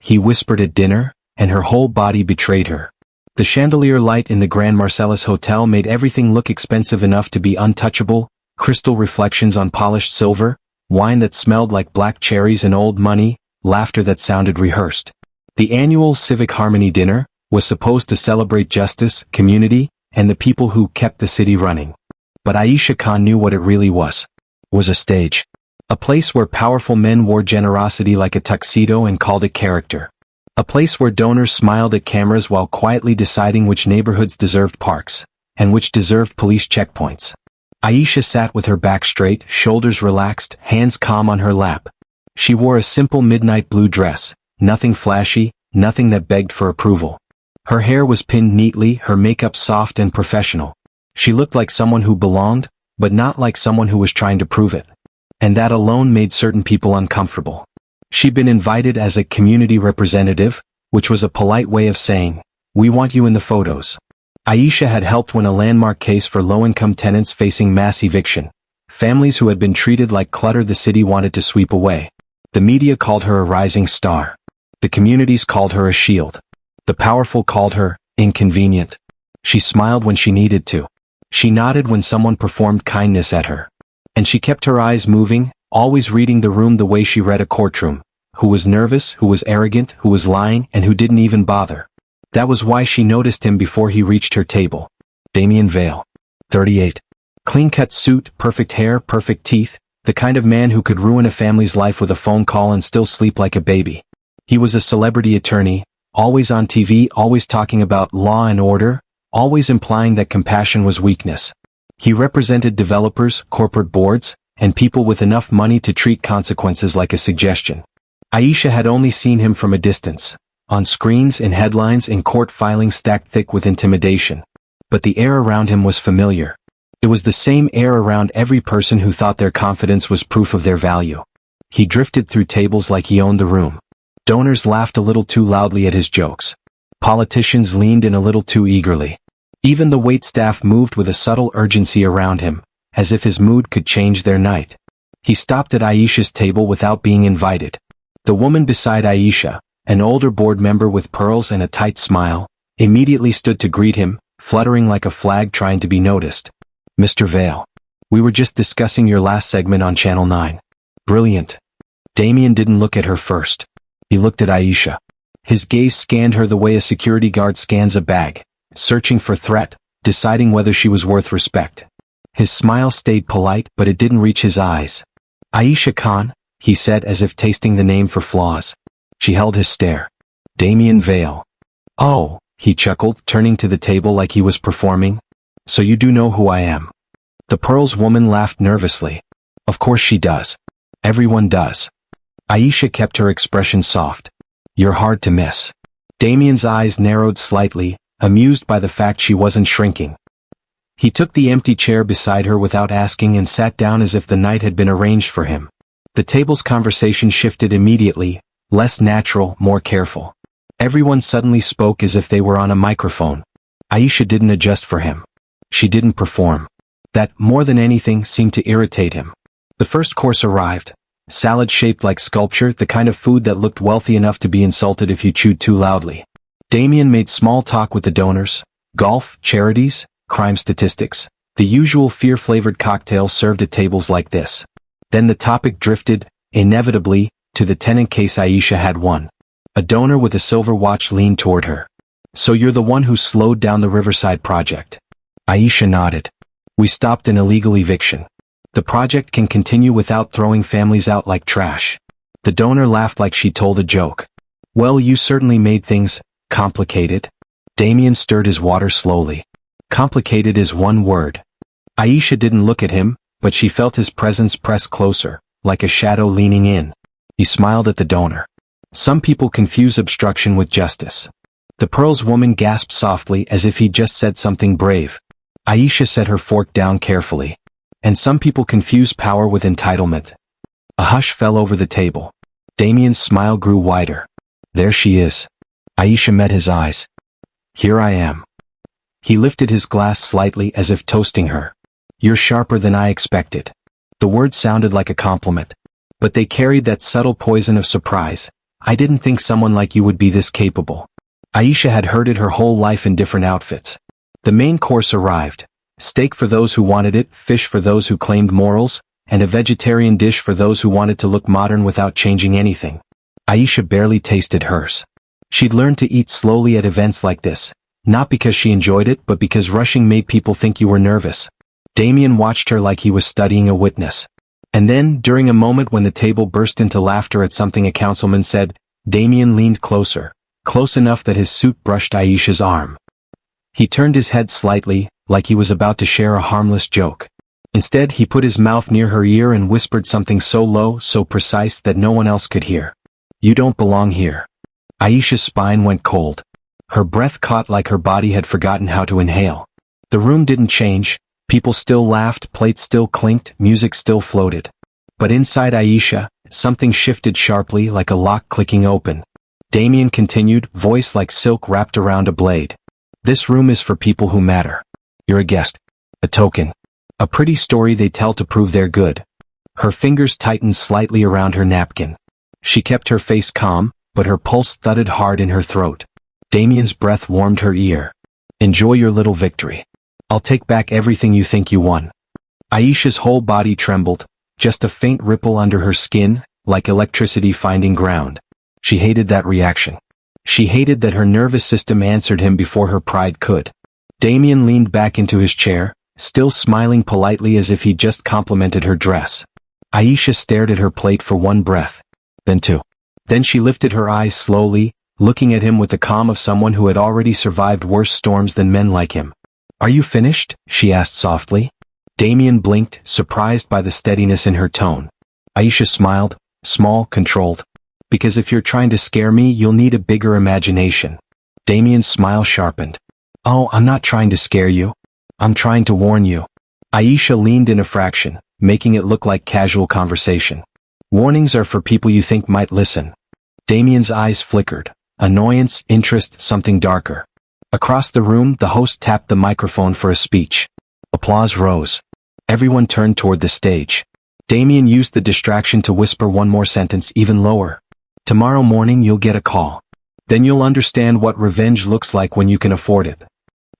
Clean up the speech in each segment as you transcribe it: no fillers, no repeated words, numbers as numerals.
he whispered at dinner, and her whole body betrayed her. The chandelier light in the Grand Marcellus Hotel made everything look expensive enough to be untouchable, crystal reflections on polished silver, wine that smelled like black cherries and old money, laughter that sounded rehearsed. The annual Civic Harmony dinner was supposed to celebrate justice, community, and the people who kept the city running. But Aisha Khan knew what it really was a stage. A place where powerful men wore generosity like a tuxedo and called it character. A place where donors smiled at cameras while quietly deciding which neighborhoods deserved parks, and which deserved police checkpoints. Aisha sat with her back straight, shoulders relaxed, hands calm on her lap. She wore a simple midnight blue dress, nothing flashy, nothing that begged for approval. Her hair was pinned neatly, her makeup soft and professional. She looked like someone who belonged, but not like someone who was trying to prove it. And that alone made certain people uncomfortable. She'd been invited as a community representative, which was a polite way of saying, "We want you in the photos." Aisha had helped win a landmark case for low-income tenants facing mass eviction. Families who had been treated like clutter the city wanted to sweep away. The media called her a rising star. The communities called her a shield. The powerful called her inconvenient. She smiled when she needed to. She nodded when someone performed kindness at her. And she kept her eyes moving, always reading the room the way she read a courtroom. Who was nervous, who was arrogant, who was lying, and who didn't even bother. That was why she noticed him before he reached her table. Damien Vale. 38. Clean-cut suit, perfect hair, perfect teeth, the kind of man who could ruin a family's life with a phone call and still sleep like a baby. He was a celebrity attorney, always on TV, always talking about law and order, always implying that compassion was weakness. He represented developers, corporate boards, and people with enough money to treat consequences like a suggestion. Aisha had only seen him from a distance, on screens, in headlines, in court filings stacked thick with intimidation. But the air around him was familiar. It was the same air around every person who thought their confidence was proof of their value. He drifted through tables like he owned the room. Donors laughed a little too loudly at his jokes. Politicians leaned in a little too eagerly. Even the waitstaff moved with a subtle urgency around him, as if his mood could change their night. He stopped at Aisha's table without being invited. The woman beside Aisha, an older board member with pearls and a tight smile, immediately stood to greet him, fluttering like a flag trying to be noticed. "Mr. Vale. We were just discussing your last segment on Channel 9. Brilliant." Damien didn't look at her first. He looked at Aisha. His gaze scanned her the way a security guard scans a bag, searching for threat, deciding whether she was worth respect. His smile stayed polite, but it didn't reach his eyes. "Aisha Khan," he said as if tasting the name for flaws. She held his stare. "Damien Vale." "Oh," he chuckled, turning to the table like he was performing. "So you do know who I am." The Pearls woman laughed nervously. "Of course she does. Everyone does." Aisha kept her expression soft. "You're hard to miss." Damien's eyes narrowed slightly, amused by the fact she wasn't shrinking. He took the empty chair beside her without asking and sat down as if the night had been arranged for him. The table's conversation shifted immediately, less natural, more careful. Everyone suddenly spoke as if they were on a microphone. Aisha didn't adjust for him. She didn't perform. That, more than anything, seemed to irritate him. The first course arrived. Salad shaped like sculpture, the kind of food that looked wealthy enough to be insulted if you chewed too loudly. Damien made small talk with the donors. Golf, charities, crime statistics. The usual fear-flavored cocktails served at tables like this. Then the topic drifted, inevitably, to the tenant case Aisha had won. A donor with a silver watch leaned toward her. "So you're the one who slowed down the Riverside project?" Aisha nodded. "We stopped an illegal eviction. The project can continue without throwing families out like trash." The donor laughed like she told a joke. "Well, you certainly made things complicated." Damien stirred his water slowly. Complicated is one word. Aisha didn't look at him, but she felt his presence press closer, like a shadow leaning in. He smiled at the donor. "Some people confuse obstruction with justice." The Pearls woman gasped softly as if he'd just said something brave. Aisha set her fork down carefully. "And some people confuse power with entitlement." A hush fell over the table. Damien's smile grew wider. "There she is." Aisha met his eyes. "Here I am." He lifted his glass slightly as if toasting her. "You're sharper than I expected." The words sounded like a compliment, but they carried that subtle poison of surprise, I didn't think someone like you would be this capable. Aisha had heard it her whole life in different outfits. The main course arrived. Steak for those who wanted it, fish for those who claimed morals, and a vegetarian dish for those who wanted to look modern without changing anything. Aisha barely tasted hers. She'd learned to eat slowly at events like this, not because she enjoyed it but because rushing made people think you were nervous. Damien watched her like he was studying a witness. And then, during a moment when the table burst into laughter at something a councilman said, Damien leaned closer, close enough that his suit brushed Aisha's arm. He turned his head slightly, like he was about to share a harmless joke. Instead, he put his mouth near her ear and whispered something so low, so precise that no one else could hear. You don't belong here. Aisha's spine went cold. Her breath caught like her body had forgotten how to inhale. The room didn't change. People still laughed, plates still clinked, music still floated. But inside Aisha, something shifted sharply like a lock clicking open. Damien continued, voice like silk wrapped around a blade. This room is for people who matter. You're a guest. A token. A pretty story they tell to prove they're good. Her fingers tightened slightly around her napkin. She kept her face calm, but her pulse thudded hard in her throat. Damien's breath warmed her ear. Enjoy your little victory. I'll take back everything you think you won. Aisha's whole body trembled, just a faint ripple under her skin, like electricity finding ground. She hated that reaction. She hated that her nervous system answered him before her pride could. Damien leaned back into his chair, still smiling politely as if he'd just complimented her dress. Aisha stared at her plate for one breath. Then two. Then she lifted her eyes slowly, looking at him with the calm of someone who had already survived worse storms than men like him. Are you finished? She asked softly. Damien blinked, surprised by the steadiness in her tone. Aisha smiled, small, controlled. Because if you're trying to scare me, you'll need a bigger imagination. Damien's smile sharpened. Oh, I'm not trying to scare you. I'm trying to warn you. Aisha leaned in a fraction, making it look like casual conversation. Warnings are for people you think might listen. Damien's eyes flickered. Annoyance, interest, something darker. Across the room, the host tapped the microphone for a speech. Applause rose. Everyone turned toward the stage. Damien used the distraction to whisper one more sentence even lower. Tomorrow morning you'll get a call. Then you'll understand what revenge looks like when you can afford it.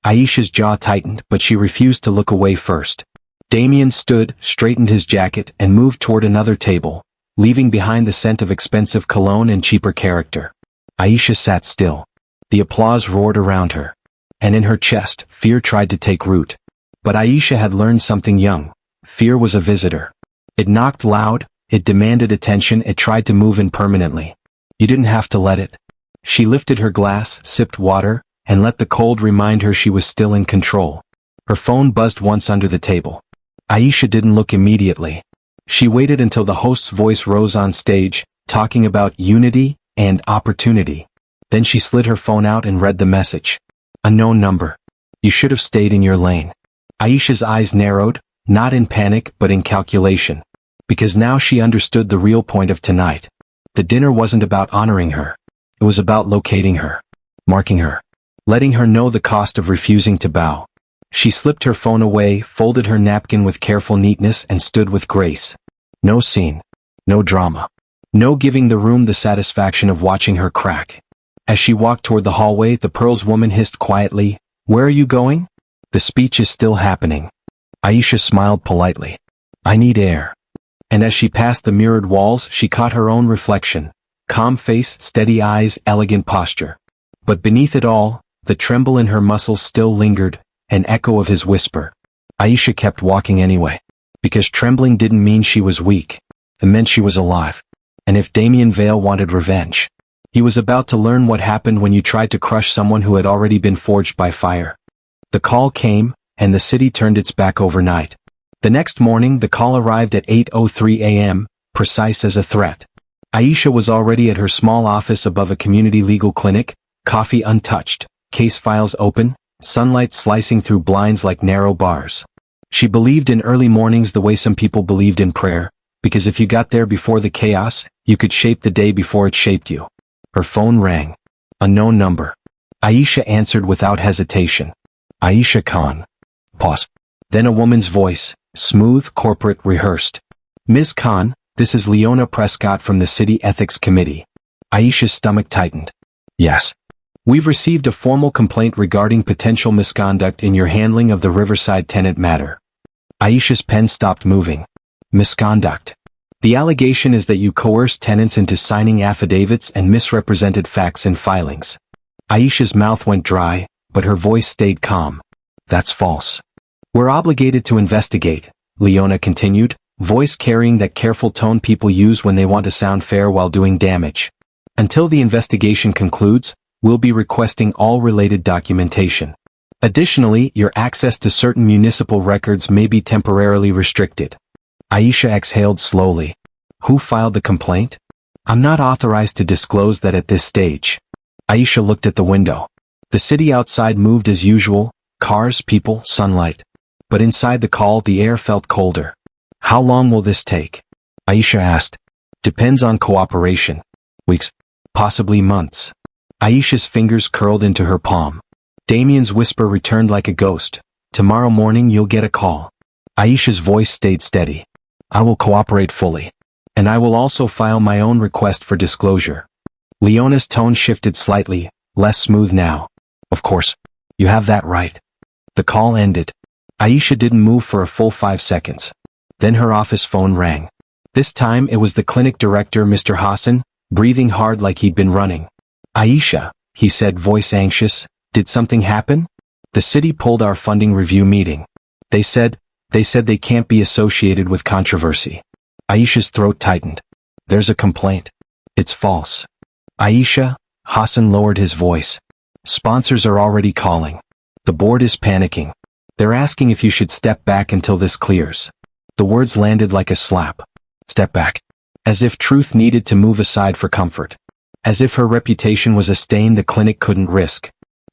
Aisha's jaw tightened, but she refused to look away first. Damien stood, straightened his jacket, and moved toward another table, leaving behind the scent of expensive cologne and cheaper character. Aisha sat still. The applause roared around her. And in her chest, fear tried to take root. But Aisha had learned something young. Fear was a visitor. It knocked loud, it demanded attention, it tried to move in permanently. You didn't have to let it. She lifted her glass, sipped water, and let the cold remind her she was still in control. Her phone buzzed once under the table. Aisha didn't look immediately. She waited until the host's voice rose on stage, talking about unity and opportunity. Then she slid her phone out and read the message. Unknown number. You should have stayed in your lane. Aisha's eyes narrowed, not in panic but in calculation. Because now she understood the real point of tonight. The dinner wasn't about honoring her. It was about locating her. Marking her. Letting her know the cost of refusing to bow. She slipped her phone away, folded her napkin with careful neatness and stood with grace. No scene. No drama. No giving the room the satisfaction of watching her crack. As she walked toward the hallway, the Pearls woman hissed quietly, Where are you going? The speech is still happening. Aisha smiled politely. I need air. And as she passed the mirrored walls, she caught her own reflection. Calm face, steady eyes, elegant posture. But beneath it all, the tremble in her muscles still lingered, an echo of his whisper. Aisha kept walking anyway. Because trembling didn't mean she was weak. It meant she was alive. And if Damien Vale wanted revenge, he was about to learn what happened when you tried to crush someone who had already been forged by fire. The call came, and the city turned its back overnight. The next morning the call arrived at 8:03 a.m., precise as a threat. Aisha was already at her small office above a community legal clinic, coffee untouched, case files open, sunlight slicing through blinds like narrow bars. She believed in early mornings the way some people believed in prayer, because if you got there before the chaos, you could shape the day before it shaped you. Her phone rang. Unknown number. Aisha answered without hesitation. Aisha Khan. Pause. Then a woman's voice, smooth, corporate, rehearsed. Ms. Khan, this is Leona Prescott from the City Ethics Committee. Aisha's stomach tightened. Yes. We've received a formal complaint regarding potential misconduct in your handling of the Riverside tenant matter. Aisha's pen stopped moving. Misconduct. The allegation is that you coerced tenants into signing affidavits and misrepresented facts in filings. Aisha's mouth went dry, but her voice stayed calm. That's false. We're obligated to investigate, Leona continued, voice carrying that careful tone people use when they want to sound fair while doing damage. Until the investigation concludes, we'll be requesting all related documentation. Additionally, your access to certain municipal records may be temporarily restricted. Aisha exhaled slowly. Who filed the complaint? I'm not authorized to disclose that at this stage. Aisha looked at the window. The city outside moved as usual, cars, people, sunlight. But inside the call the air felt colder. How long will this take? Aisha asked. Depends on cooperation. Weeks. Possibly months. Aisha's fingers curled into her palm. Damien's whisper returned like a ghost. Tomorrow morning you'll get a call. Aisha's voice stayed steady. I will cooperate fully. And I will also file my own request for disclosure. Leona's tone shifted slightly, less smooth now. Of course. You have that right. The call ended. Aisha didn't move for a full 5 seconds. Then her office phone rang. This time it was the clinic director, Mr. Hassan, breathing hard like he'd been running. Aisha, he said, voice anxious, did something happen? The city pulled our funding review meeting. They said they can't be associated with controversy. Aisha's throat tightened. There's a complaint. It's false. Aisha, Hassan lowered his voice. Sponsors are already calling. The board is panicking. They're asking if you should step back until this clears. The words landed like a slap. Step back. As if truth needed to move aside for comfort. As if her reputation was a stain the clinic couldn't risk.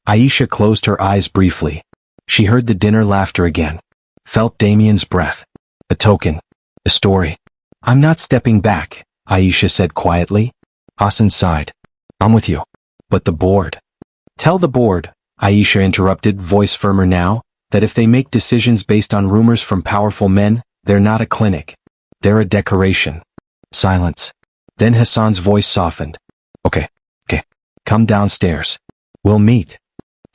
Aisha closed her eyes briefly. She heard the dinner laughter again. Felt Damien's breath. A token. A story. I'm not stepping back, Aisha said quietly. Hassan sighed. I'm with you. But the board. Tell the board, Aisha interrupted, voice firmer now, that if they make decisions based on rumors from powerful men, they're not a clinic. They're a decoration. Silence. Then Hassan's voice softened. Okay. Come downstairs. We'll meet.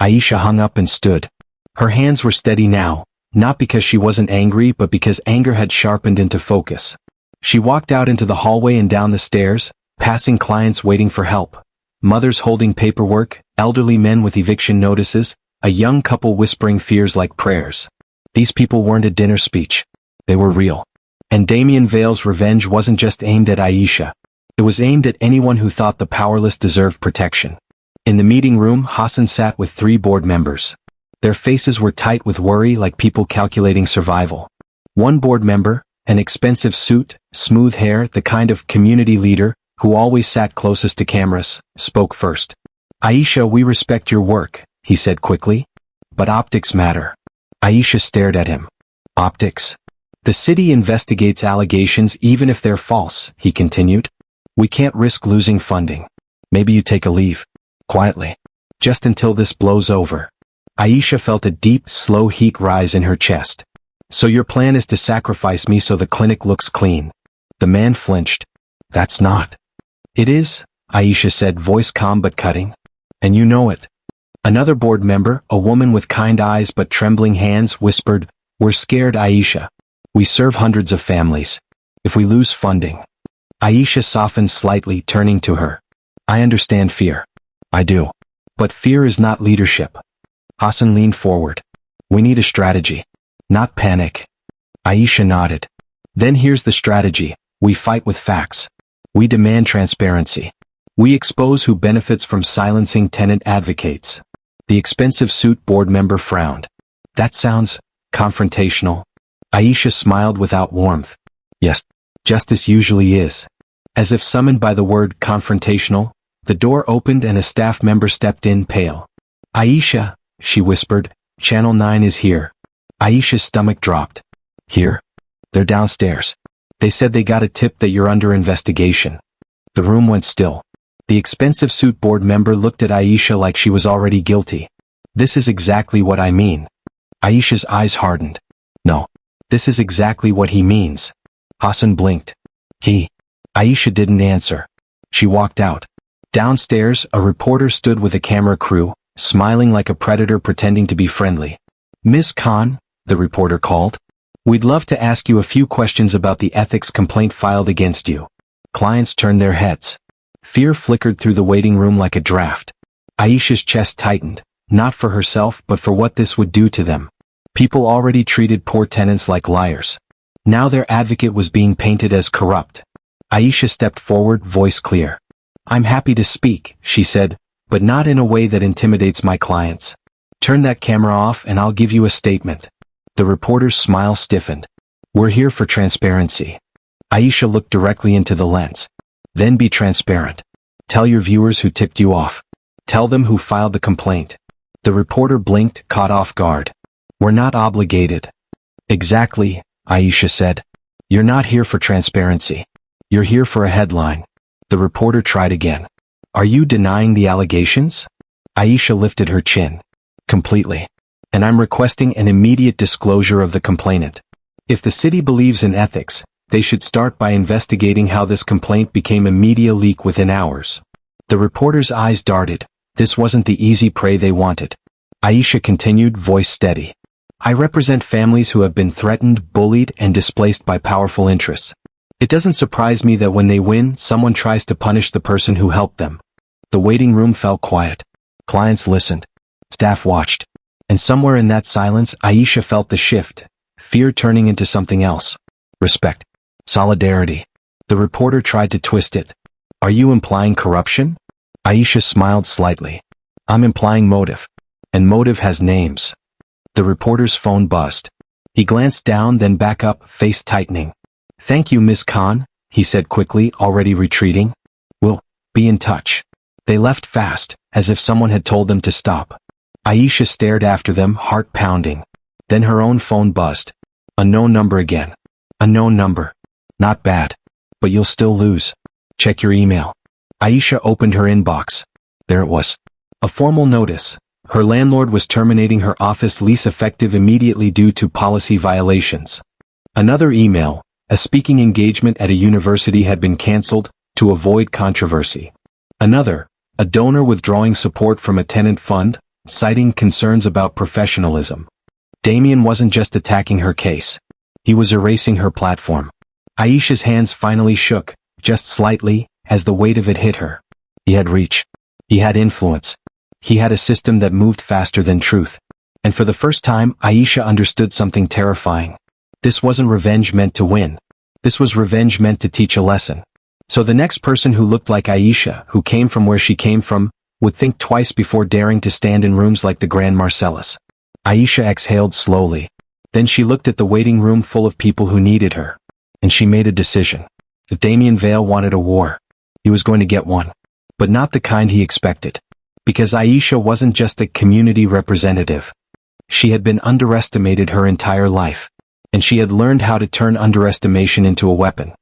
Aisha hung up and stood. Her hands were steady now, not because she wasn't angry but because anger had sharpened into focus. She walked out into the hallway and down the stairs, passing clients waiting for help. Mothers holding paperwork, elderly men with eviction notices, a young couple whispering fears like prayers. These people weren't a dinner speech. They were real. And Damien Vale's revenge wasn't just aimed at Aisha. It was aimed at anyone who thought the powerless deserved protection. In the meeting room, Hassan sat with 3 board members. Their faces were tight with worry like people calculating survival. One board member, an expensive suit, smooth hair, the kind of community leader, who always sat closest to cameras, spoke first. Aisha, we respect your work, he said quickly. But optics matter. Aisha stared at him. Optics? The city investigates allegations even if they're false, he continued. We can't risk losing funding. Maybe you take a leave. Quietly. Just until this blows over. Aisha felt a deep, slow heat rise in her chest. So your plan is to sacrifice me so the clinic looks clean. The man flinched. That's not. It is, Aisha said, voice calm but cutting. And you know it. Another board member, a woman with kind eyes but trembling hands, whispered, We're scared, Aisha. We serve hundreds of families. If we lose funding. Aisha softened slightly, turning to her. I understand fear. I do. But fear is not leadership. Hassan leaned forward. We need a strategy. Not panic. Aisha nodded. Then here's the strategy. We fight with facts. We demand transparency. We expose who benefits from silencing tenant advocates. The expensive suit board member frowned. That sounds confrontational. Aisha smiled without warmth. Yes, justice usually is. As if summoned by the word confrontational, the door opened and a staff member stepped in, pale. Aisha, she whispered, Channel 9 is here. Aisha's stomach dropped. Here? They're downstairs. They said they got a tip that you're under investigation. The room went still. The expensive suit board member looked at Aisha like she was already guilty. This is exactly what I mean. Aisha's eyes hardened. No. This is exactly what he means. Hassan blinked. Aisha didn't answer. She walked out. Downstairs, a reporter stood with a camera crew, smiling like a predator pretending to be friendly. "Miss Khan," the reporter called. "We'd love to ask you a few questions about the ethics complaint filed against you." Clients turned their heads. Fear flickered through the waiting room like a draft. Aisha's chest tightened, not for herself but for what this would do to them. People already treated poor tenants like liars. Now their advocate was being painted as corrupt. Aisha stepped forward, voice clear. "I'm happy to speak," she said, "but not in a way that intimidates my clients. Turn that camera off and I'll give you a statement." The reporter's smile stiffened. "We're here for transparency." Aisha looked directly into the lens. "Then be transparent. Tell your viewers who tipped you off. Tell them who filed the complaint." The reporter blinked, caught off guard. "We're not obligated." "Exactly," Aisha said. "You're not here for transparency. You're here for a headline." The reporter tried again. "Are you denying the allegations?" Aisha lifted her chin. "Completely. And I'm requesting an immediate disclosure of the complainant. If the city believes in ethics, they should start by investigating how this complaint became a media leak within hours." The reporter's eyes darted. This wasn't the easy prey they wanted. Aisha continued, voice steady. "I represent families who have been threatened, bullied, and displaced by powerful interests. It doesn't surprise me that when they win, someone tries to punish the person who helped them." The waiting room fell quiet. Clients listened. Staff watched. And somewhere in that silence, Aisha felt the shift. Fear turning into something else. Respect. Solidarity. The reporter tried to twist it. "Are you implying corruption?" Aisha smiled slightly. "I'm implying motive. And motive has names." The reporter's phone buzzed. He glanced down, then back up, face tightening. "Thank you, Miss Khan," he said quickly, already retreating. "We'll be in touch." They left fast, as if someone had told them to stop. Aisha stared after them, heart pounding. Then her own phone buzzed. Unknown number again. Unknown number. "Not bad. But you'll still lose. Check your email." Aisha opened her inbox. There it was. A formal notice. Her landlord was terminating her office lease effective immediately due to policy violations. Another email. A speaking engagement at a university had been cancelled, to avoid controversy. Another. A donor withdrawing support from a tenant fund, citing concerns about professionalism. Damien wasn't just attacking her case. He was erasing her platform. Aisha's hands finally shook, just slightly, as the weight of it hit her. He had reach. He had influence. He had a system that moved faster than truth. And for the first time, Aisha understood something terrifying. This wasn't revenge meant to win. This was revenge meant to teach a lesson. So the next person who looked like Aisha, who came from where she came from, would think twice before daring to stand in rooms like the Grand Marcellus. Aisha exhaled slowly. Then she looked at the waiting room full of people who needed her. And she made a decision. If Damien Vale wanted a war, he was going to get one. But not the kind he expected. Because Aisha wasn't just a community representative. She had been underestimated her entire life. And she had learned how to turn underestimation into a weapon.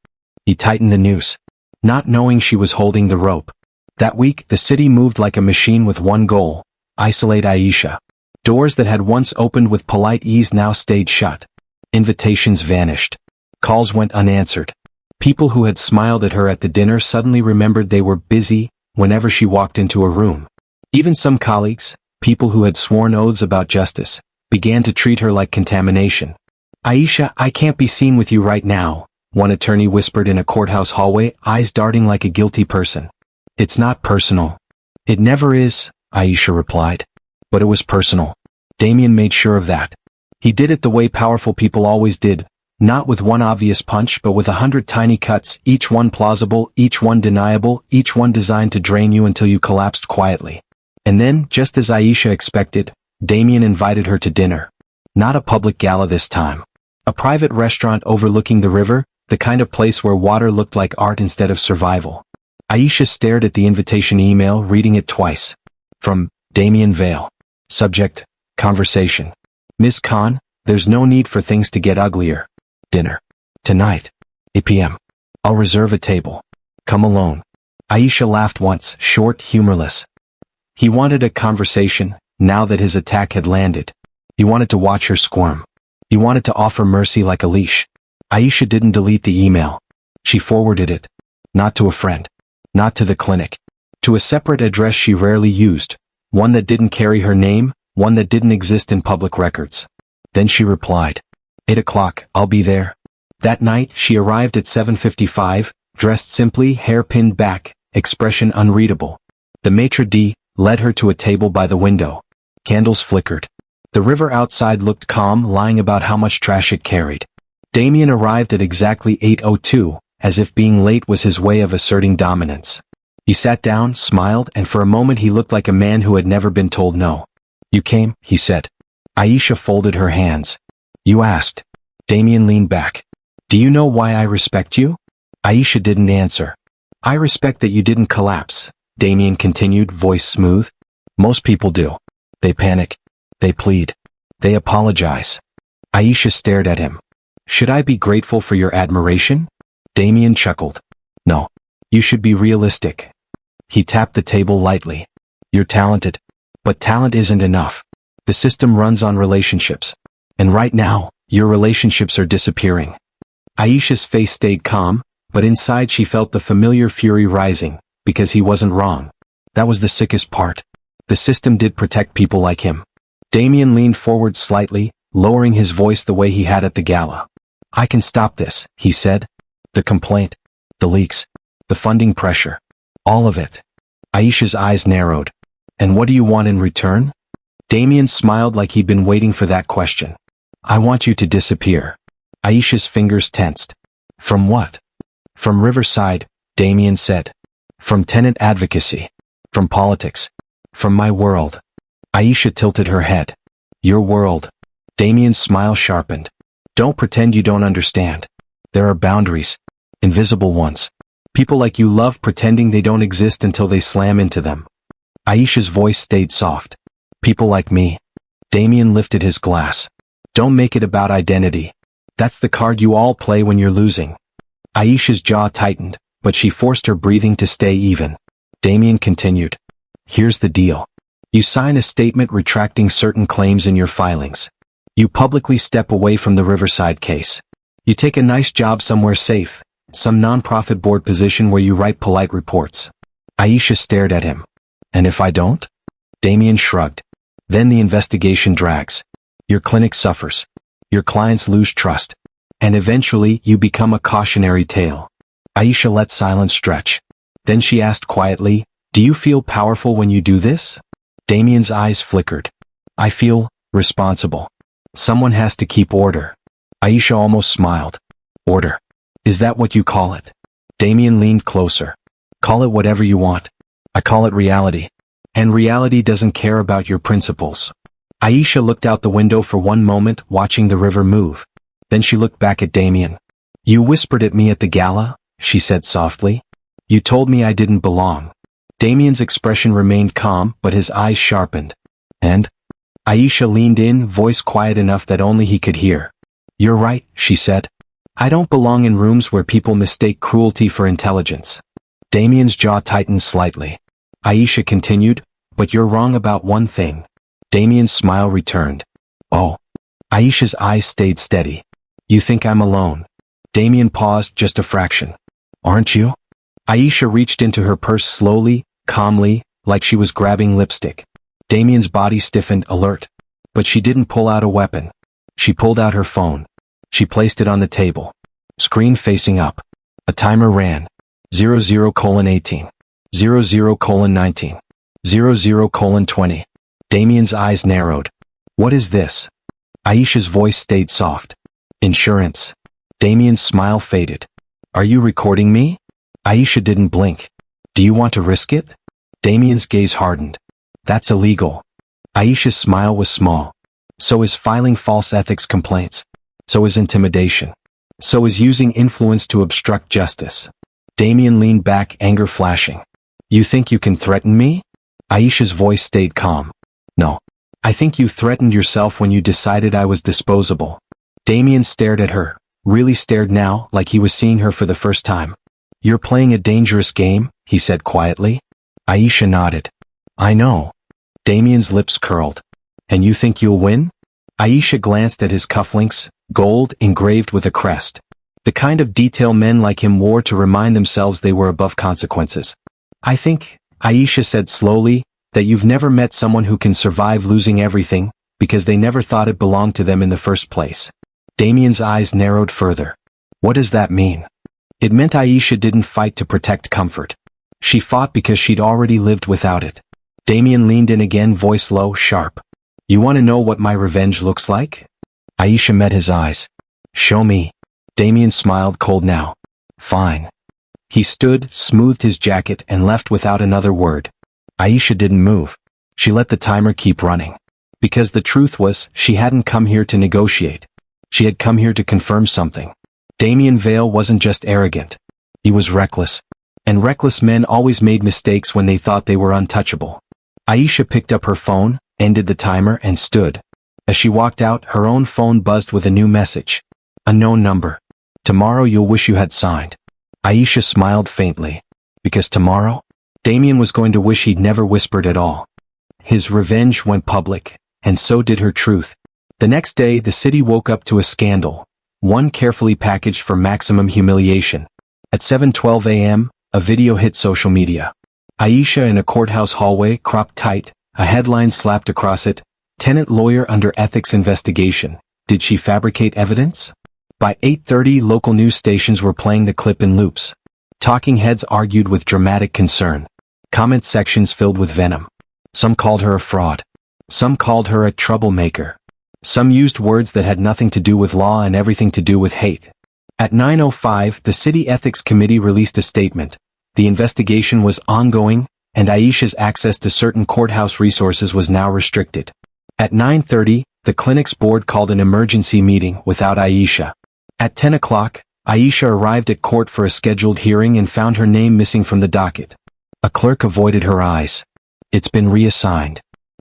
He tightened the noose, not knowing she was holding the rope. That week, the city moved like a machine with one goal: isolate Aisha. Doors that had once opened with polite ease now stayed shut. Invitations vanished. Calls went unanswered. People who had smiled at her at the dinner suddenly remembered they were busy whenever she walked into a room. Even some colleagues, people who had sworn oaths about justice, began to treat her like contamination. "Aisha, I can't be seen with you right now," one attorney whispered in a courthouse hallway, eyes darting like a guilty person. "It's not personal." "It never is," Aisha replied. But it was personal. Damien made sure of that. He did it the way powerful people always did, not with one obvious punch but with 100 tiny cuts, each one plausible, each one deniable, each one designed to drain you until you collapsed quietly. And then, just as Aisha expected, Damien invited her to dinner. Not a public gala this time. A private restaurant overlooking the river, the kind of place where water looked like art instead of survival. Aisha stared at the invitation email, reading it twice. From Damien Vale. Subject, conversation. "Miss Khan, there's no need for things to get uglier. Dinner. Tonight. 8 p.m. I'll reserve a table. Come alone." Aisha laughed once, short, humorless. He wanted a conversation, now that his attack had landed. He wanted to watch her squirm. He wanted to offer mercy like a leash. Aisha didn't delete the email. She forwarded it. Not to a friend. Not to the clinic. to a separate address she rarely used, one that didn't carry her name, one that didn't exist in public records. Then she replied, 8 o'clock, I'll be there. That night, she arrived at 7:55, dressed simply, hair pinned back, expression unreadable. The maitre d' led her to a table by the window. Candles flickered. The river outside looked calm, lying about how much trash it carried. Damien arrived at exactly 8:02, as if being late was his way of asserting dominance. He sat down, smiled, and for a moment he looked like a man who had never been told no. You came, he said. Aisha folded her hands. You asked. Damien leaned back. Do you know why I respect you? Aisha didn't answer. I respect that you didn't collapse, Damien continued, voice smooth. Most people do. They panic. They plead. They apologize. Aisha stared at him. Should I be grateful for your admiration? Damien chuckled. No. You should be realistic. He tapped the table lightly. You're talented. But talent isn't enough. The system runs on relationships. And right now, your relationships are disappearing. Aisha's face stayed calm, but inside she felt the familiar fury rising, because he wasn't wrong. That was the sickest part. The system did protect people like him. Damien leaned forward slightly, lowering his voice the way he had at the gala. I can stop this, he said. The complaint, the leaks, the funding pressure, all of it. Aisha's eyes narrowed. And what do you want in return? Damien smiled like he'd been waiting for that question. I want you to disappear. Aisha's fingers tensed. From what? From Riverside, Damien said. From tenant advocacy. From politics. From my world. Aisha tilted her head. Your world. Damien's smile sharpened. Don't pretend you don't understand. There are boundaries. Invisible ones. People like you love pretending they don't exist until they slam into them. Aisha's voice stayed soft. People like me. Damien lifted his glass. Don't make it about identity. That's the card you all play when you're losing. Aisha's jaw tightened, but she forced her breathing to stay even. Damien continued. Here's the deal. You sign a statement retracting certain claims in your filings. You publicly step away from the Riverside case. You take a nice job somewhere safe, some nonprofit board position where you write polite reports. Aisha stared at him. And if I don't? Damien shrugged. Then the investigation drags. Your clinic suffers. Your clients lose trust. And eventually you become a cautionary tale. Aisha let silence stretch. Then she asked quietly, do you feel powerful when you do this? Damien's eyes flickered. I feel responsible. Someone has to keep order. Aisha almost smiled. Order. Is that what you call it? Damien leaned closer. Call it whatever you want. I call it reality. And reality doesn't care about your principles. Aisha looked out the window for one moment, watching the river move. Then she looked back at Damien. You whispered at me at the gala, she said softly. You told me I didn't belong. Damien's expression remained calm, but his eyes sharpened. And? Aisha leaned in, voice quiet enough that only he could hear. You're right, she said. I don't belong in rooms where people mistake cruelty for intelligence. Damien's jaw tightened slightly. Aisha continued, but you're wrong about one thing. Damien's smile returned. Oh. Aisha's eyes stayed steady. You think I'm alone? Damien paused just a fraction. Aren't you? Aisha reached into her purse slowly, calmly, like she was grabbing lipstick. Damien's body stiffened, alert. But she didn't pull out a weapon. She pulled out her phone. She placed it on the table. Screen facing up. A timer ran. 00:18. 00:19. 00:20. Damien's eyes narrowed. What is this? Aisha's voice stayed soft. Insurance. Damien's smile faded. Are you recording me? Aisha didn't blink. Do you want to risk it? Damien's gaze hardened. That's illegal. Aisha's smile was small. So is filing false ethics complaints. So is intimidation. So is using influence to obstruct justice. Damien leaned back, anger flashing. You think you can threaten me? Aisha's voice stayed calm. No. I think you threatened yourself when you decided I was disposable. Damien stared at her, really stared now, like he was seeing her for the first time. You're playing a dangerous game, he said quietly. Aisha nodded. I know. Damien's lips curled. And you think you'll win? Aisha glanced at his cufflinks, gold engraved with a crest. The kind of detail men like him wore to remind themselves they were above consequences. I think, Aisha said slowly, that you've never met someone who can survive losing everything, because they never thought it belonged to them in the first place. Damien's eyes narrowed further. What does that mean? It meant Aisha didn't fight to protect comfort. She fought because she'd already lived without it. Damien leaned in again, voice low, sharp. You want to know what my revenge looks like? Aisha met his eyes. Show me. Damien smiled, cold now. Fine. He stood, smoothed his jacket, and left without another word. Aisha didn't move. She let the timer keep running. Because the truth was, she hadn't come here to negotiate. She had come here to confirm something. Damien Vale wasn't just arrogant. He was reckless. And reckless men always made mistakes when they thought they were untouchable. Aisha picked up her phone, ended the timer, and stood. As she walked out, her own phone buzzed with a new message. Unknown number. Tomorrow you'll wish you had signed. Aisha smiled faintly. Because tomorrow? Damien was going to wish he'd never whispered at all. His revenge went public, and so did her truth. The next day, the city woke up to a scandal, one carefully packaged for maximum humiliation. At 7:12 a.m., a video hit social media. Aisha in a courthouse hallway, cropped tight, a headline slapped across it, tenant lawyer under ethics investigation. Did she fabricate evidence? By 8:30, local news stations were playing the clip in loops. Talking heads argued with dramatic concern. Comment sections filled with venom. Some called her a fraud. Some called her a troublemaker. Some used words that had nothing to do with law and everything to do with hate. At 9:05, the City Ethics Committee released a statement. The investigation was ongoing, and Aisha's access to certain courthouse resources was now restricted. At 9:30, the clinic's board called an emergency meeting without Aisha. At 10 o'clock, Aisha arrived at court for a scheduled hearing and found her name missing from the docket. A clerk avoided her eyes. It's been reassigned.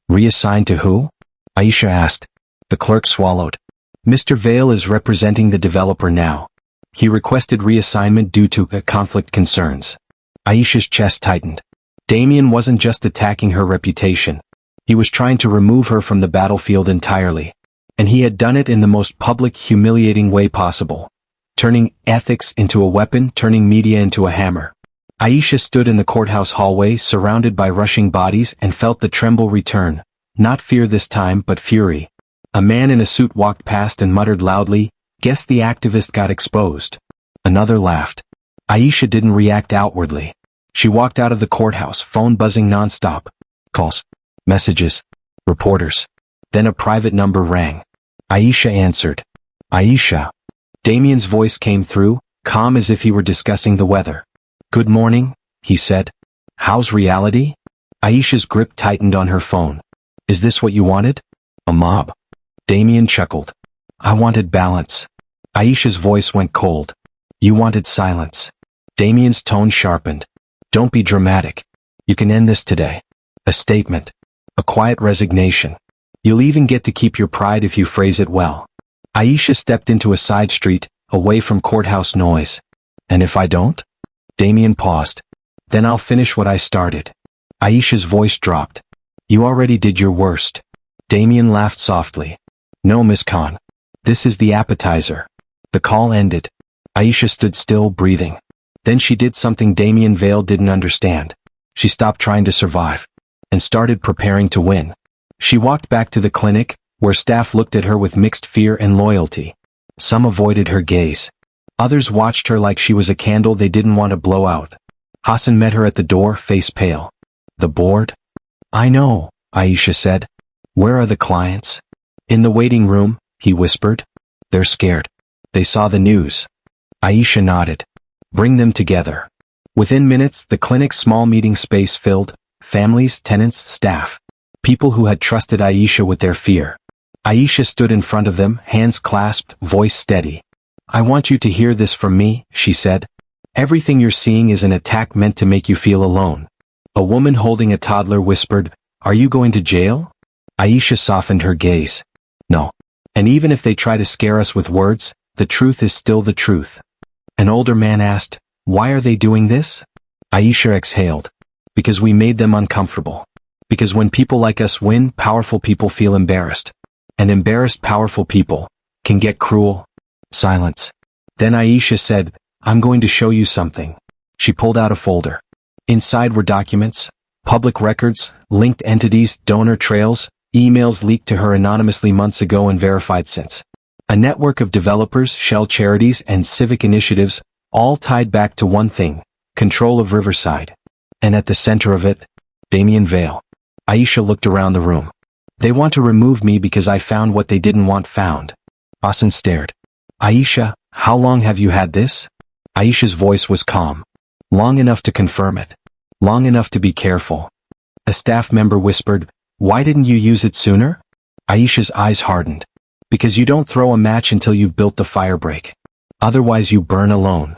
Reassigned to who? Aisha asked. The clerk swallowed. Mr. Vale is representing the developer now. He requested reassignment due to conflict concerns. Aisha's chest tightened. Damien wasn't just attacking her reputation. He was trying to remove her from the battlefield entirely. And he had done it in the most public, humiliating way possible. Turning ethics into a weapon, turning media into a hammer. Aisha stood in the courthouse hallway, surrounded by rushing bodies, and felt the tremble return. Not fear this time, but fury. A man in a suit walked past and muttered loudly, "Guess the activist got exposed." Another laughed. Aisha didn't react outwardly. She walked out of the courthouse, phone buzzing nonstop. Calls. Messages. Reporters. Then a private number rang. Aisha answered. Aisha. Damien's voice came through, calm as if he were discussing the weather. Good morning, he said. How's reality? Aisha's grip tightened on her phone. Is this what you wanted? A mob. Damien chuckled. I wanted balance. Aisha's voice went cold. You wanted silence. Damien's tone sharpened. Don't be dramatic. You can end this today. A statement. A quiet resignation. You'll even get to keep your pride if you phrase it well. Aisha stepped into a side street, away from courthouse noise. And if I don't? Damien paused. Then I'll finish what I started. Aisha's voice dropped. You already did your worst. Damien laughed softly. No, Miss Khan. This is the appetizer. The call ended. Aisha stood still, breathing. Then she did something Damien Vale didn't understand. She stopped trying to survive. And started preparing to win. She walked back to the clinic, where staff looked at her with mixed fear and loyalty. Some avoided her gaze. Others watched her like she was a candle they didn't want to blow out. Hassan met her at the door, face pale. The board? I know, Aisha said. Where are the clients? In the waiting room, he whispered. They're scared. They saw the news. Aisha nodded. Bring them together. Within minutes, the clinic's small meeting space filled. Families, tenants, staff. People who had trusted Aisha with their fear. Aisha stood in front of them, hands clasped, voice steady. I want you to hear this from me, she said. Everything you're seeing is an attack meant to make you feel alone. A woman holding a toddler whispered, Are you going to jail? Aisha softened her gaze. No. And even if they try to scare us with words, the truth is still the truth. An older man asked, Why are they doing this? Aisha exhaled. Because we made them uncomfortable. Because when people like us win, powerful people feel embarrassed. And embarrassed powerful people can get cruel. Silence. Then Aisha said, I'm going to show you something. She pulled out a folder. Inside were documents, Public records, linked entities, donor trails, emails leaked to her anonymously months ago and verified since. A network of developers, shell charities, and civic initiatives, all tied back to one thing: control of Riverside. And at the center of it, Damien Vale. Aisha looked around the room. They want to remove me because I found what they didn't want found. Hassan stared. Aisha, how long have you had this? Aisha's voice was calm. Long enough to confirm it. Long enough to be careful. A staff member whispered, why didn't you use it sooner? Aisha's eyes hardened. Because you don't throw a match until you've built the firebreak. Otherwise you burn alone.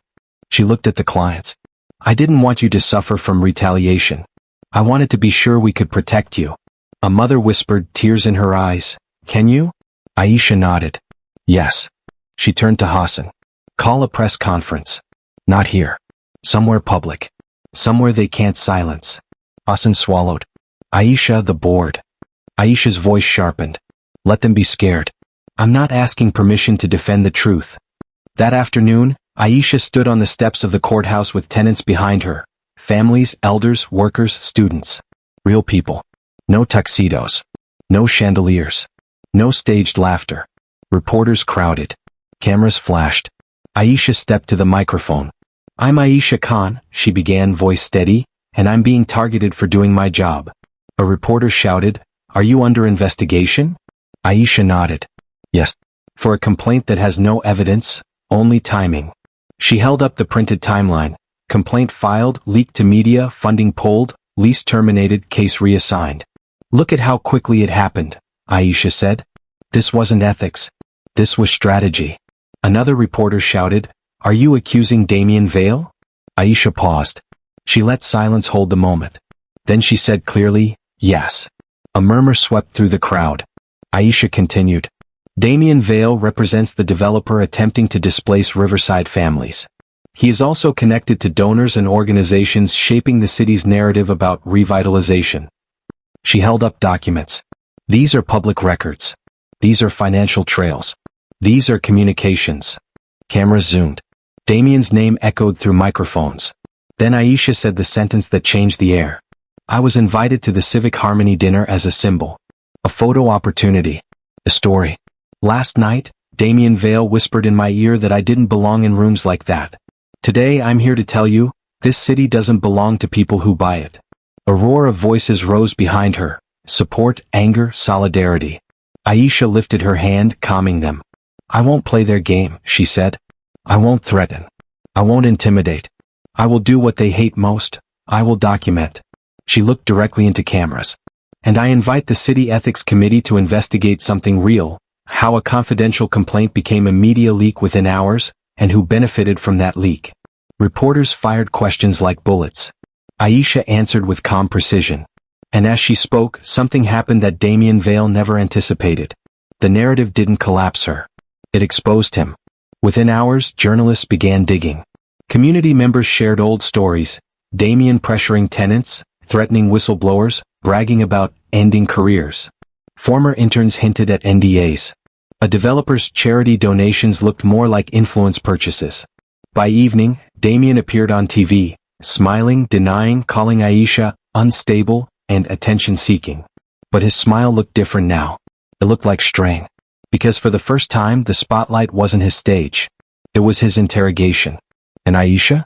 She looked at the clients. I didn't want you to suffer from retaliation. I wanted to be sure we could protect you. A mother whispered, tears in her eyes. Can you? Aisha nodded. Yes. She turned to Hassan. Call a press conference. Not here. Somewhere public. Somewhere they can't silence. Hassan swallowed. Aisha, the board. Aisha's voice sharpened. Let them be scared. I'm not asking permission to defend the truth. That afternoon, Aisha stood on the steps of the courthouse with tenants behind her. Families, elders, workers, students. Real people. No tuxedos. No chandeliers. No staged laughter. Reporters crowded. Cameras flashed. Aisha stepped to the microphone. I'm Aisha Khan, she began, voice steady, and I'm being targeted for doing my job. A reporter shouted, are you under investigation? Aisha nodded. Yes. For a complaint that has no evidence, only timing. She held up the printed timeline. Complaint filed, leaked to media, funding pulled, lease terminated, case reassigned. Look at how quickly it happened, Aisha said. This wasn't ethics. This was strategy. Another reporter shouted, are you accusing Damien Vale? Aisha paused. She let silence hold the moment. Then she said clearly, yes. A murmur swept through the crowd. Aisha continued. Damien Vale represents the developer attempting to displace Riverside families. He is also connected to donors and organizations shaping the city's narrative about revitalization. She held up documents. These are public records. These are financial trails. These are communications. Cameras zoomed. Damien's name echoed through microphones. Then Aisha said the sentence that changed the air. I was invited to the Civic Harmony dinner as a symbol. A photo opportunity. A story. Last night, Damien Vale whispered in my ear that I didn't belong in rooms like that. Today I'm here to tell you, this city doesn't belong to people who buy it. A roar of voices rose behind her. Support, anger, solidarity. Aisha lifted her hand, calming them. I won't play their game, she said. I won't threaten. I won't intimidate. I will do what they hate most. I will document. She looked directly into cameras. And I invite the City Ethics Committee to investigate something real, how a confidential complaint became a media leak within hours, and who benefited from that leak. Reporters fired questions like bullets. Aisha answered with calm precision. And as she spoke, something happened that Damien Vale never anticipated. The narrative didn't collapse her. It exposed him. Within hours, journalists began digging. Community members shared old stories. Damien pressuring tenants, threatening whistleblowers, bragging about ending careers. Former interns hinted at NDAs. A developer's charity donations looked more like influence purchases. By evening, Damien appeared on TV, smiling, denying, calling Aisha unstable and attention-seeking. But his smile looked different now. It looked like strain. Because for the first time, the spotlight wasn't his stage. It was his interrogation. And Aisha?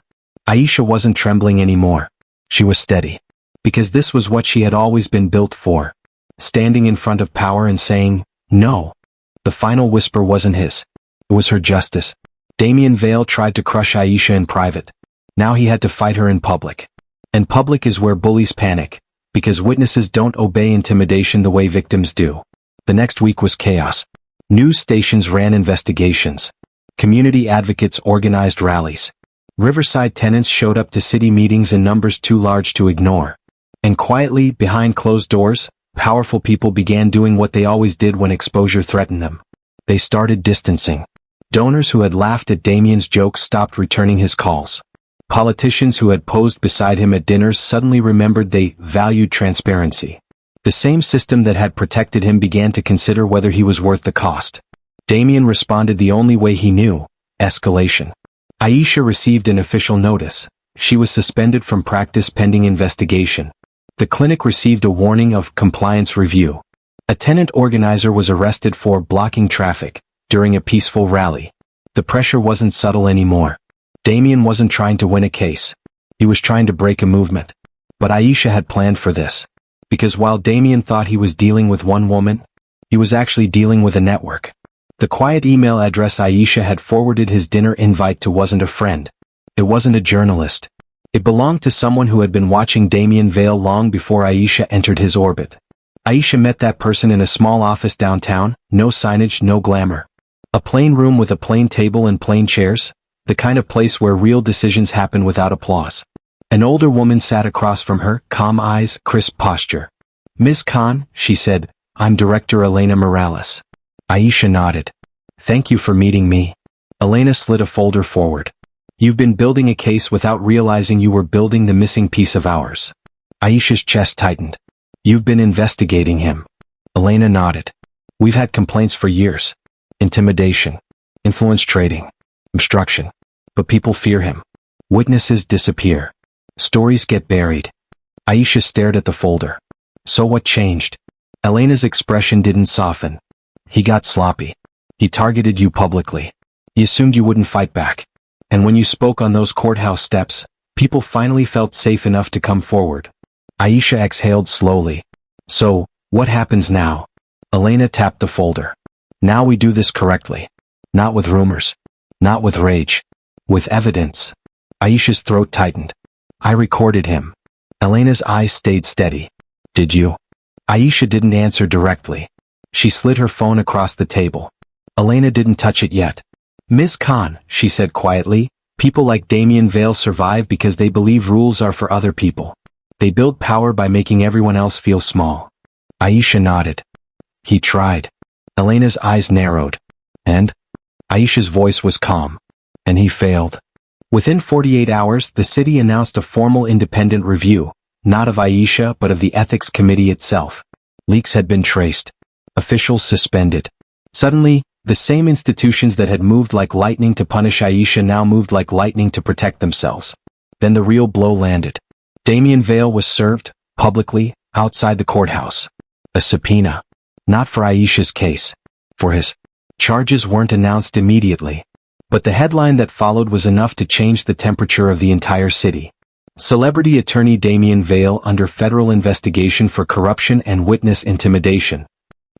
Aisha wasn't trembling anymore. She was steady. Because this was what she had always been built for. Standing in front of power and saying, no. The final whisper wasn't his. It was her justice. Damien Vale tried to crush Aisha in private. Now he had to fight her in public. And public is where bullies panic. Because witnesses don't obey intimidation the way victims do. The next week was chaos. News stations ran investigations. Community advocates organized rallies. Riverside tenants showed up to city meetings in numbers too large to ignore. And quietly, behind closed doors, powerful people began doing what they always did when exposure threatened them. They started distancing. Donors who had laughed at Damien's jokes stopped returning his calls. Politicians who had posed beside him at dinners suddenly remembered they valued transparency. The same system that had protected him began to consider whether he was worth the cost. Damien responded the only way he knew: escalation. Aisha received an official notice. She was suspended from practice pending investigation. The clinic received a warning of compliance review. A tenant organizer was arrested for blocking traffic during a peaceful rally. The pressure wasn't subtle anymore. Damien wasn't trying to win a case. He was trying to break a movement. But Aisha had planned for this. Because while Damien thought he was dealing with one woman, he was actually dealing with a network. The quiet email address Aisha had forwarded his dinner invite to wasn't a friend. It wasn't a journalist. It belonged to someone who had been watching Damien Vale long before Aisha entered his orbit. Aisha met that person in a small office downtown, no signage, no glamour. A plain room with a plain table and plain chairs, the kind of place where real decisions happen without applause. An older woman sat across from her, calm eyes, crisp posture. "Ms. Khan," she said, "I'm Director Elena Morales." Aisha nodded. "Thank you for meeting me." Elena slid a folder forward. "You've been building a case without realizing you were building the missing piece of ours." Aisha's chest tightened. "You've been investigating him." Elena nodded. "We've had complaints for years. Intimidation, influence trading, obstruction. But people fear him. Witnesses disappear. Stories get buried." Aisha stared at the folder. "So what changed?" Elena's expression didn't soften. "He got sloppy. He targeted you publicly. He assumed you wouldn't fight back. And when you spoke on those courthouse steps, people finally felt safe enough to come forward." Aisha exhaled slowly. "So, what happens now?" Elena tapped the folder. "Now we do this correctly. Not with rumors. Not with rage. With evidence." Aisha's throat tightened. "I recorded him." Elena's eyes stayed steady. "Did you?" Aisha didn't answer directly. She slid her phone across the table. Elena didn't touch it yet. "Ms. Khan," she said quietly, "people like Damien Vale survive because they believe rules are for other people. They build power by making everyone else feel small." Aisha nodded. "He tried." Elena's eyes narrowed. "And?" Aisha's voice was calm. "And he failed." Within 48 hours, the city announced a formal independent review, not of Aisha but of the ethics committee itself. Leaks had been traced. Officials suspended. Suddenly, the same institutions that had moved like lightning to punish Aisha now moved like lightning to protect themselves. Then the real blow landed. Damien Vale was served, publicly, outside the courthouse. A subpoena. Not for Aisha's case. For his. Charges weren't announced immediately. But the headline that followed was enough to change the temperature of the entire city. Celebrity attorney Damien Vale under federal investigation for corruption and witness intimidation.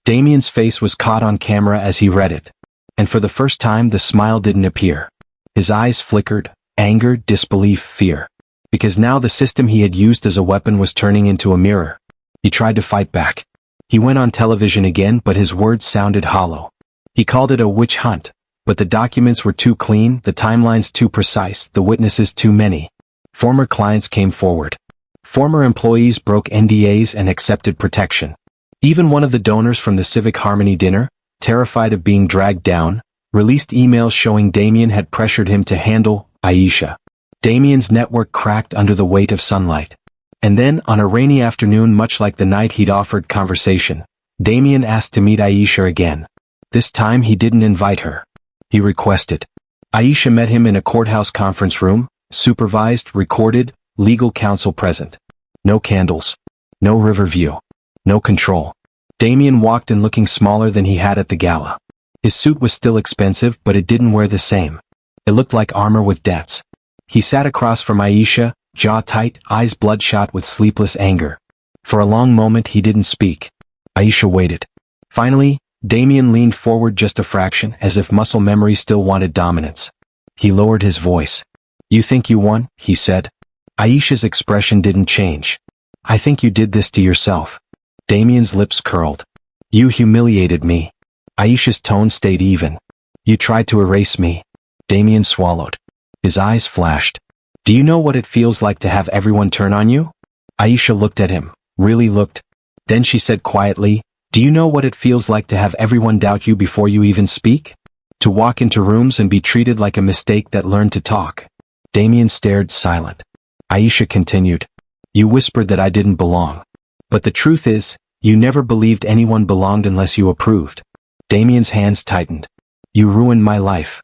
Damien's face was caught on camera as he read it. And for the first time the smile didn't appear. His eyes flickered, anger, disbelief, fear. Because now the system he had used as a weapon was turning into a mirror. He tried to fight back. He went on television again but his words sounded hollow. He called it a witch hunt. But the documents were too clean, the timelines too precise, the witnesses too many. Former clients came forward. Former employees broke NDAs and accepted protection. Even one of the donors from the Civic Harmony dinner, terrified of being dragged down, released emails showing Damien had pressured him to handle Aisha. Damien's network cracked under the weight of sunlight. And then, on a rainy afternoon much like the night he'd offered conversation, Damien asked to meet Aisha again. This time he didn't invite her. He requested. Aisha met him in a courthouse conference room, supervised, recorded, legal counsel present. No candles. No river view. No control. Damien walked in looking smaller than he had at the gala. His suit was still expensive but it didn't wear the same. It looked like armor with dents. He sat across from Aisha, jaw tight, eyes bloodshot with sleepless anger. For a long moment he didn't speak. Aisha waited. Finally, Damien leaned forward just a fraction, as if muscle memory still wanted dominance. He lowered his voice. "You think you won?" he said. Aisha's expression didn't change. "I think you did this to yourself." Damien's lips curled. "You humiliated me." Aisha's tone stayed even. "You tried to erase me." Damien swallowed. His eyes flashed. "Do you know what it feels like to have everyone turn on you?" Aisha looked at him, really looked. Then she said quietly, "Do you know what it feels like to have everyone doubt you before you even speak? To walk into rooms and be treated like a mistake that learned to talk?" Damien stared, silent. Aisha continued, "You whispered that I didn't belong. But the truth is, you never believed anyone belonged unless you approved." Damien's hands tightened. "You ruined my life."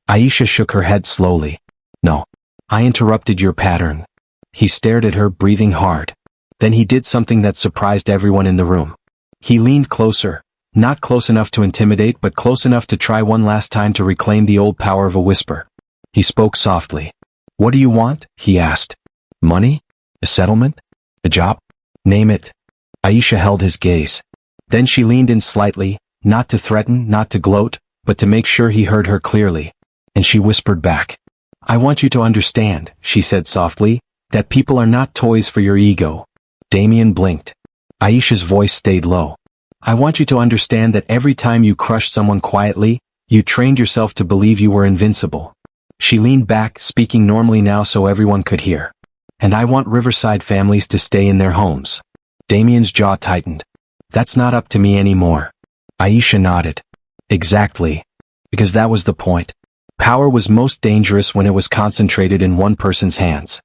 Aisha shook her head slowly. "No. I interrupted your pattern." He stared at her, breathing hard. Then he did something that surprised everyone in the room. He leaned closer, not close enough to intimidate but close enough to try one last time to reclaim the old power of a whisper. He spoke softly. "What do you want?" he asked. "Money? A settlement? A job? Name it." Aisha held his gaze. Then she leaned in slightly, not to threaten, not to gloat, but to make sure he heard her clearly. And she whispered back. "I want you to understand," she said softly, "that people are not toys for your ego." Damien blinked. Aisha's voice stayed low. "I want you to understand that every time you crushed someone quietly, you trained yourself to believe you were invincible." She leaned back, speaking normally now so everyone could hear. "And I want Riverside families to stay in their homes." Damien's jaw tightened. "That's not up to me anymore." Aisha nodded. "Exactly. Because that was the point. Power was most dangerous when it was concentrated in one person's hands.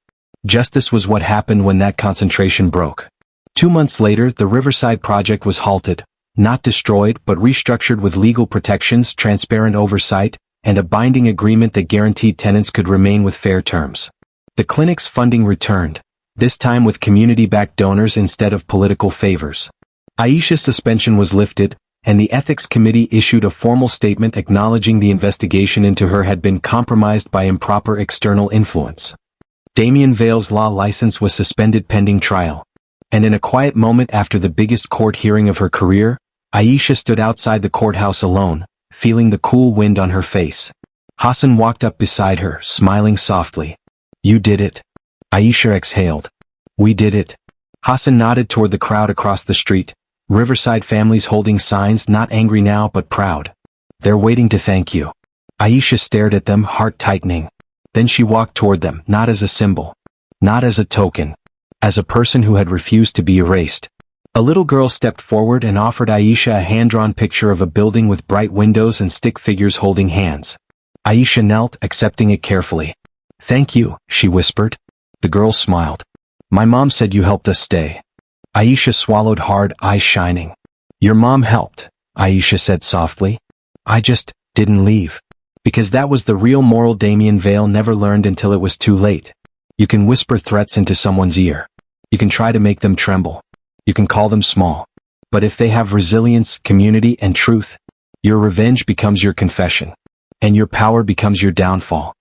Justice was what happened when that concentration broke. 2 months later, the Riverside project was halted, not destroyed but restructured with legal protections, transparent oversight, and a binding agreement that guaranteed tenants could remain with fair terms. The clinic's funding returned, this time with community-backed donors instead of political favors. Aisha's suspension was lifted, and the ethics committee issued a formal statement acknowledging the investigation into her had been compromised by improper external influence. Damien Vale's law license was suspended pending trial. And in a quiet moment after the biggest court hearing of her career, Aisha stood outside the courthouse alone, feeling the cool wind on her face. Hassan walked up beside her, smiling softly. "You did it." Aisha exhaled. "We did it." Hassan nodded toward the crowd across the street, Riverside families holding signs, not angry now but proud. "They're waiting to thank you." Aisha stared at them, heart tightening. Then she walked toward them, not as a symbol, not as a token, as a person who had refused to be erased. A little girl stepped forward and offered Aisha a hand-drawn picture of a building with bright windows and stick figures holding hands. Aisha knelt, accepting it carefully. "Thank you," she whispered. The girl smiled. "My mom said you helped us stay." Aisha swallowed hard, eyes shining. "Your mom helped," Aisha said softly. "I just didn't leave." Because that was the real moral Damien Vale never learned until it was too late. You can whisper threats into someone's ear. You can try to make them tremble. You can call them small. But if they have resilience, community, and truth, your revenge becomes your confession. And your power becomes your downfall.